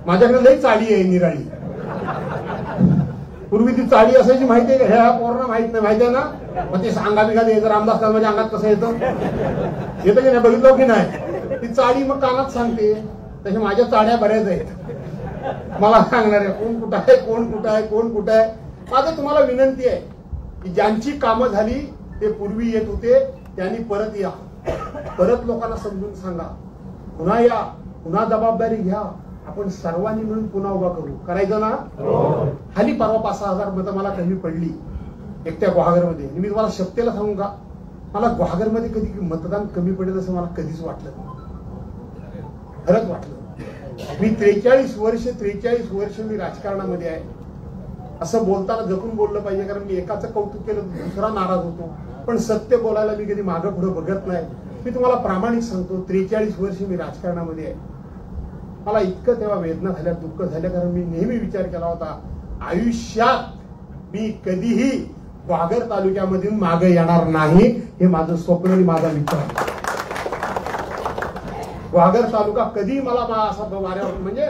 माझ्याकडे लई चाळी आहे निराळी. पूर्वी ती चाळी असायची माहिती आहे का? ह्या पोरांना माहित नाही, माहिती आहे ना? मग ते सांगा बिगा येतं रामदास माझ्या अंगात कसं येतं की नाही, बघितलं की नाही? ती चाळी मग कानात सांगते. तशा माझ्या चाळ्या बऱ्याच आहेत, मला सांगणार आहे कोण कुठं आहे, कोण कुठं आहे, कोण कुठं आहे. माझं तुम्हाला विनंती आहे की ज्यांची कामं झाली ते पूर्वी येत होते त्यांनी परत या, परत लोकांना समजून सांगा, पुन्हा या, पुन्हा जबाबदारी घ्या, आपण सर्वांनी मिळून पुन्हा उभा करू. करायचं ना? खाली परवा 5,000 मतं मला कमी पडली एकट्या गुहागरमध्ये. मी तुम्हाला शक्तीला सांगू का, मला गुहागरमध्ये कधी मतदान कमी पडेल असं मला कधीच वाटलं नाही, खरंच वाटलं. मी 43 वर्ष मी राजकारणामध्ये आहे. असं बोलताना जपून बोललं पाहिजे, कारण मी एकाचं कौतुक केलं दुसरा नाराज होतो. पण सत्य बोलायला मी कधी मागं पुढे बघत नाही. मी तुम्हाला प्रामाणिक सांगतो, 43 वर्ष मी राजकारणामध्ये आहे. मला इतकं तेव्हा वेदना झाल्या, दुःख झालं, कारण मी नेहमी विचार केला होता आयुष्यात मी कधीही गुहागर तालुक्यामधून मागे येणार नाही, हे माझं स्वप्न आणि माझा विचार. गुहागर तालुका कधी मला असा वाऱ्यावर म्हणजे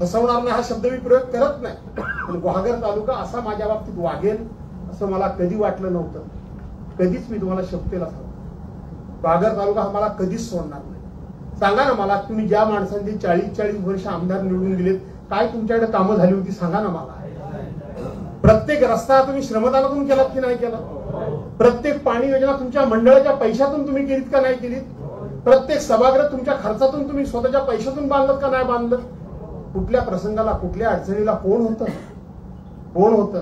फसवणार नाही हा शब्द मी प्रयोग करत नाही, पण गुहागर तालुका असा माझ्या बाबतीत वागेल असं मला कधी वाटलं नव्हतं. कधीच मी तुम्हाला शब्देला सांगतो, गुहागर तालुका हा मला कधीच सोडणार नाही. सांगा ना मला, तुम्ही ज्या माणसांनी 40 वर्ष आमदार निवडून दिलेत, काय तुमच्याकडे कामं झाली होती सांगा ना मला. प्रत्येक रस्ता तुम्ही श्रमदानातून केलात की नाही केला? प्रत्येक पाणी योजना तुमच्या मंडळाच्या पैशातून तुम्ही केलीत का नाही केलीत? प्रत्येक सभागृह तुमच्या खर्चातून तुम्ही स्वतःच्या पैशातून बांधलं का नाही बांधलं? कुठल्या प्रसंगाला, कुठल्या अडचणीला कोण होतं? कोण होतं?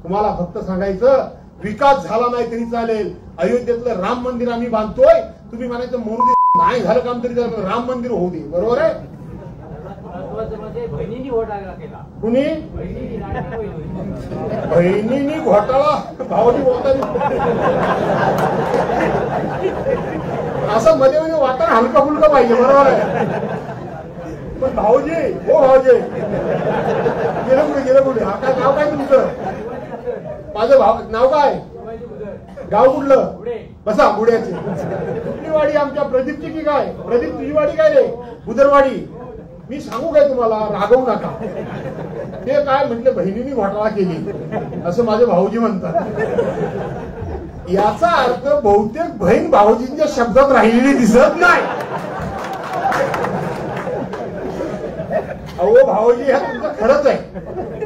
तुम्हाला फक्त सांगायचं, विकास झाला नाही तरी चालेल, अयोध्येतलं राम मंदिर आम्ही बांधतोय, तुम्ही म्हणायचं मोरू दे, नाही झालं काम तरी राम मंदिर होऊ दे. बरोबर आहे? कुणी बहिणींनी घोटाळा भावनी बोलतात असं मध्ये मध्ये वातावरण हलका फुलका पाहिजे. बरोबर आहे? पण भाऊजी, हो भाऊजी गेलं कुठे? हा काय नाव काय तुमचं? माझं नाव काय? गाव कुठलं? बसा बुड्याची. कुठली वाडी? आमच्या प्रदीपची की काय? प्रदीप तुझी वाडी काय रे? बुदरवाडी. मी सांगू काय तुम्हाला, रागवू नका. ते काय म्हटले, बहिणींनी घोटाळा केली असं माझे भाऊजी म्हणतात. याचा अर्थ बहुतेक बहीण भाऊजींच्या शब्दात राहिलेली दिसत नाही. अहो भाऊजी, हे तुमचं खरंच आहे,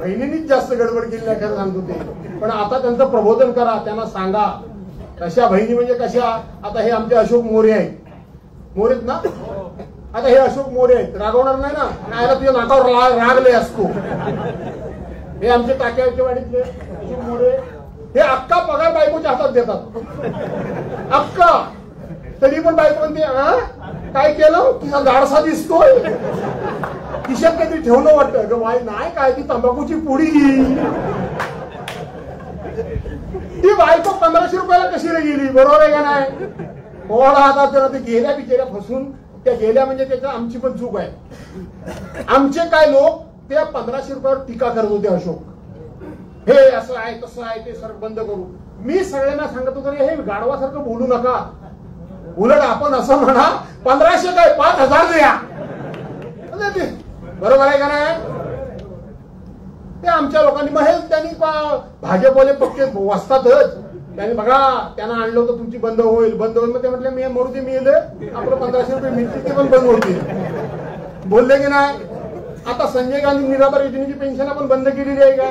बहिणींनीच जास्त गडबड केली नाही, खरं सांगतो ते. पण आता त्यांचं प्रबोधन करा, त्यांना सांगा कशा बहिणी म्हणजे कशा. आता हे आमचे अशोक मोरे आहेत, मोरेत ना? आता हे अशोक मोरे आहेत, रागवणार नाही ना? नाही तुझ्या नाकावर रागले असतो. हे आमचे टाक्याच्या वाडीतले अशोक मोरे, हे अक्का पगार बायकोच्या हातात देतात, अक्का. तरी पण बायको म्हणते काय केलं, तिचा गाडसा दिसतोय, खिशात काहीतरी ठेवलं वाटतं ग बाई. नाही काय, ती तंबाखूची पुडी. ती बायको 1500 रुपयाला कशी रे गेली? बरोबर आहे का नाही? थोडा हातात त्याला ते गेल्या बिचाऱ्या फसून, त्या गेल्या म्हणजे त्याच्या आमची पण चूक आहे. आमचे काय लोक त्या 1500 रुपयावर टीका करत होते. अशोक हे असं आहे तसं आहे, ते सर बंद करू. मी सगळ्यांना सांगत होतो हे गाढवासारखं बोलू नका, उलट आपण असं म्हणा 1500 काय 5000 द्या. बरोबर आहे का नाही? ते आमच्या लोकांनी मग हे त्यांनी भाजपवाले पक्के वसतातच. त्यांनी बघा त्यांना आणलं होतं तुमची बंद होईल बंद होईल, मग ते म्हटलं मी मरुदी मिळेल आपलं 1500 रुपये मिळतील, ते पण बंद होतील. बोलले की नाही? आता संजय गांधी निराधार योजनेची पेन्शन आपण बंद केलेली आहे का?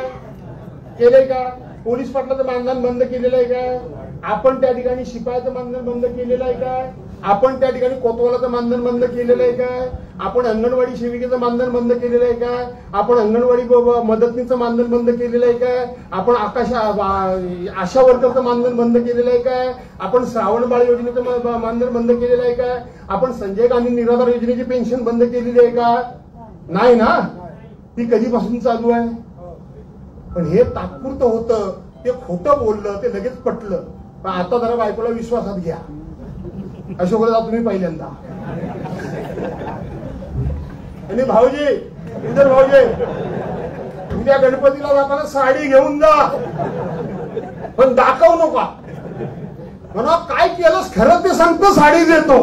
केलंय का? पोलीस पाटलाचं मानधन बंद केलेलं आहे काय? आपण त्या ठिकाणी शिपायाचं मानधन बंद केलेलं आहे काय? आपण त्या ठिकाणी कोतवालाचं मानधन बंद केलेलं आहे काय? आपण अंगणवाडी सेविकेचं मानधन बंद केलेलं आहे काय? आपण अंगणवाडी मदतनीचं मानधन बंद केलेलं आहे काय? आपण आशा वर्करचं मानधन बंद केलेलं आहे काय? आपण श्रावण बाळ योजनेचं मानधन बंद केलेलं आहे काय? आपण संजय गांधी निराधार योजनेची पेन्शन बंद केलेली आहे का? नाही ना? ती कधीपासून चालू आहे? पण हे तात्पुरतं होतं, ते खोटं बोललं, ते लगेच पटलं. पण आता जरा बायकोला विश्वासात घ्या. अशोकला तुम्ही पहिल्यांदा आणि भाऊजी, इधर भाऊजी, उद्या गणपतीला जाताना साडी घेऊन जा, पण दाखवू नका. म्हणा काय केलंस खरं ते सांगतो, साडी देतो.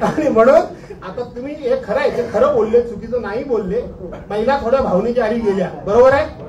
आणि म्हणून आता तुम्ही हे खरं आहे, ते खरं बोलले, चुकीचं नाही बोलले. महिला थोड्या भावनेच्या आरी गेल्या, बरोबर आहे.